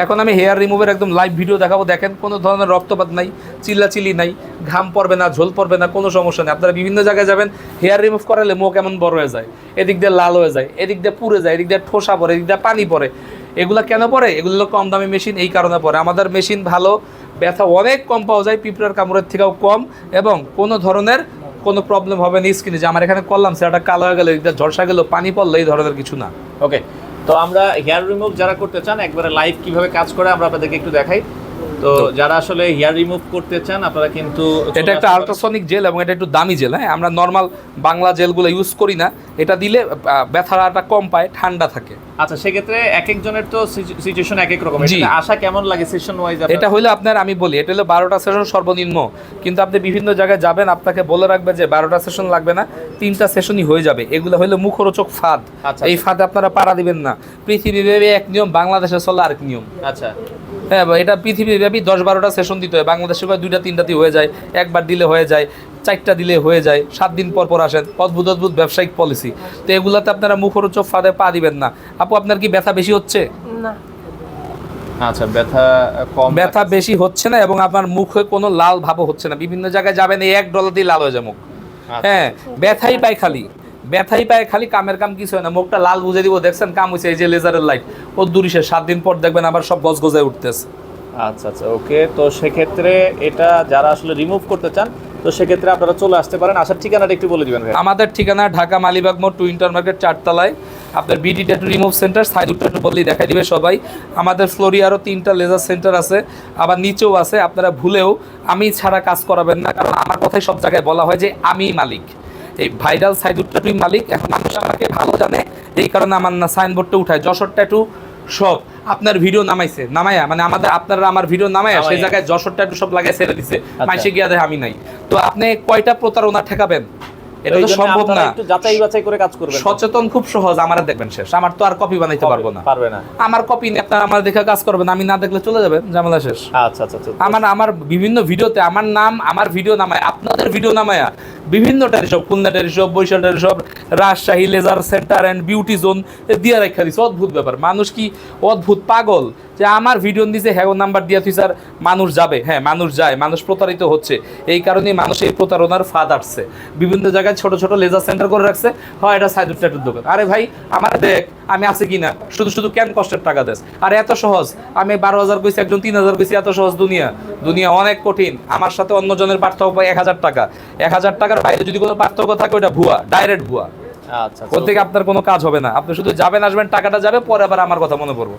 এখন আমি হেয়ার রিমুভের একদম লাইভ ভিডিও দেখাবো, দেখেন কোনো ধরনের রক্তপাত নাই, চিল্লাচিল্লি নাই, ঘাম পড়বে না, ঝোল পড়বে না, কোনো সমস্যা নেই। আপনারা বিভিন্ন জায়গায় যাবেন, হেয়ার রিমুভ করালে মুখ এমন বড় হয়ে যায়, এদিক দিয়ে লাল হয়ে যায়, এদিক দিয়ে পুড়ে যায়, এদিক দিয়ে ঠোসা পড়ে, এদিক দিয়ে পানি পড়ে। এগুলো কেন পড়ে? এগুলো কম দামি মেশিন, এই কারণে পড়ে। আমাদের মেশিন ভালো, ব্যথা অনেক কম পাওয়া যায়, পিঁপড়ার কামড়ের থেকেও কম, এবং কোনো ধরনের কোনো প্রবলেম হবে না স্কিনে, যে আমার এখানে করলাম সেটা কালো হয়ে গেলো, এদিকটা ঝলসা গেলো, পানি পড়লো, এই ধরনের কিছু না। ওকে, তো আমরা হেয়ার রিমুভ যারা করতে চান একবারে লাইভ কিভাবে কাজ করে আমরা আপনাদেরকে একটু দেখাই। তো যারা আসলে হেয়ার রিমুভ করতে চান আপনারা কিন্তু, এটা একটা আল্ট্রাসনিক জেল এবং এটা একটু দামি জেল। হ্যাঁ, আমরা নর্মাল বাংলা জেলগুলো ইউজ করি না, এটা দিলে ব্যথাটা কম পায়, ঠান্ডা থাকে। আচ্ছা, সেক্ষেত্রে এক একজনের তো সিচুয়েশন এক এক রকম, এটা আশা কেমন লাগে সেশন ওয়াইজ? এটা হলো আপনার, আমি বলি এটা হলো 12টা সেশন সর্বনিম্ন, কিন্তু আপনি বিভিন্ন জায়গায় যাবেন, আপনাকে বলে রাখবে যে 12টা সেশন লাগবে না, 3টা সেশনই হয়ে যাবে। এগুলো হলো মুখরোচক ফাঁদ। এই ফাঁদে আপনারা পাড়া দিবেন না। পৃথিবীব্যাপী এক নিয়ম, বাংলাদেশে চলে আরেক নিয়ম। আচ্ছা, হ্যাঁ, এটা পৃথিবীব্যাপী 10-12টা সেশন দিতে হয়, বাংলাদেশে 2-3টাতেই হয়ে যায়, একবার দিলে হয়ে যায়, 4টা দিলে হয়ে যায়, 7 দিন পর পর আসেন। অদ্ভুত অদ্ভুত ব্যবসায়িক পলিসি। তো এগুলাতে আপনারা মুখরোচক ফাঁদে পা দিবেন না। আপু, আপনার কি ব্যথা বেশি হচ্ছে? না। আচ্ছা, ব্যথা কম, ব্যথা বেশি হচ্ছে না, এবং আপনার মুখে কোনো লাল ভাবও হচ্ছে না। বিভিন্ন জায়গায় যাবেন, এই $1 লাল হয়ে যায় মুখ। হ্যাঁ, ব্যথাই পায় খালি, ব্যথাই পায় খালি, কামের কাম কিছু হয় না। মুখটা লাল বুঝে দিব, দেখছেন কাম হয়েছে, এই যে লেজারের লাইট, ও দূরিশে 7 দিন পর দেখবেন আবার সব গজগজায় উঠতেছে। আচ্ছা আচ্ছা, ওকে। তো সেক্ষেত্রে এটা যারা আসলে রিমুভ করতে চান, তো সেক্ষেত্রে আপনারা চলে আসতে পারেন। আসার ঠিকানাটা একটু বলে দিবেন ভাই। আমাদের ঠিকানা ঢাকা মালিবাগ মোড়, টু ইন্টার মার্কেট, 4 তলায়। আপনার BD tattoo remove centre, side tattoo বললেই দেখা দিবে সবাই। আমাদের ফ্লোরে আরও 3টা লেজার সেন্টার আছে, আবার নিচেও আছে। আপনারা ভুলেও আমি ছাড়া কাজ করাবেন না, কারণ আমার কথাই সব জায়গায় বলা হয় যে আমি মালিক, এই ভাইরাল সাইড ট্যাটুই মালিক। এখন মানুষ আমাকে ভালো জানে, এই কারণে আমার না সাইনবোর্ডটা উঠায় যশোর ট্যাটু সব আপনার ভিডিও নামাইছে, নামায়া মানে আপনারা আমার ভিডিও নামায়া সেই জায়গায় যশোর ট্যাটু সব লাগাই ছেড়ে দিছে, মাইসে গিয়া দেখে আমি নাই। তো আপনি কয়টা প্রতারণা ঠেকাবেন? এটা তো সম্ভব না। একটু যাচাই বাছাই করে কাজ করবেন। সচেতন খুব সহজ, আমারে দেখবেন শেষ। আমার তো আর কপি বানাইতে পারবো না, পারবে না। আমার কপি নেই, আপনারা আমার দেখে কাজ করবেন, আমি না দেখলে চলে যাবেন, ঝামেলা শেষ। আচ্ছা আচ্ছা আচ্ছা, আমার বিভিন্ন ভিডিওতে আমার নাম, আমার ভিডিও নামায়, আপনাদের ভিডিও নামায়া বিভিন্ন টেরিশপ, খুলনা টেরিশপ, বৈশাল টেরিশপ, Rajshahi laser centre and beauty zone দিয়ে রেখা দিচ্ছে। অদ্ভুত ব্যাপার, মানুষ কি অদ্ভুত পাগল যে আমার ভিডিও দিছে, হ্যাঁ নাম্বার দিয়ে তুই স্যার, মানুষ যাবে। হ্যাঁ, মানুষ যায়, মানুষ প্রতারিত হচ্ছে, এই কারণেই মানুষ এই প্রতারণার ফাঁদ আসছে। বিভিন্ন জায়গায় ছোট ছোট লেজার সেন্টার করে রাখছে, হয় এটা সাইড ট্যাটুর দোকান। আরে ভাই, আমার দেখ আমি আছে কিনা, শুধু শুধু কেন কষ্টের টাকা দেস? আর এত সহজ, আমি 12,000 কইছি, একজন 3,000 কইছি, এত সহজ দুনিয়া? দুনিয়া অনেক কঠিন। আমার সাথে অন্যজনের পার্থক্য পাই 1,000 টাকা। 1,000 টাকার বাইরে যদি কোনো পার্থক্য থাকে, ওটা ভুয়া, ডাইরেক্ট ভুয়া। আচ্ছা, ওর থেকে আপনার কোনো কাজ হবে না। আপনি শুধু যাবেন, আসবেন, টাকাটা যাবে, পরে আবার আমার কথা মনে পড়বো।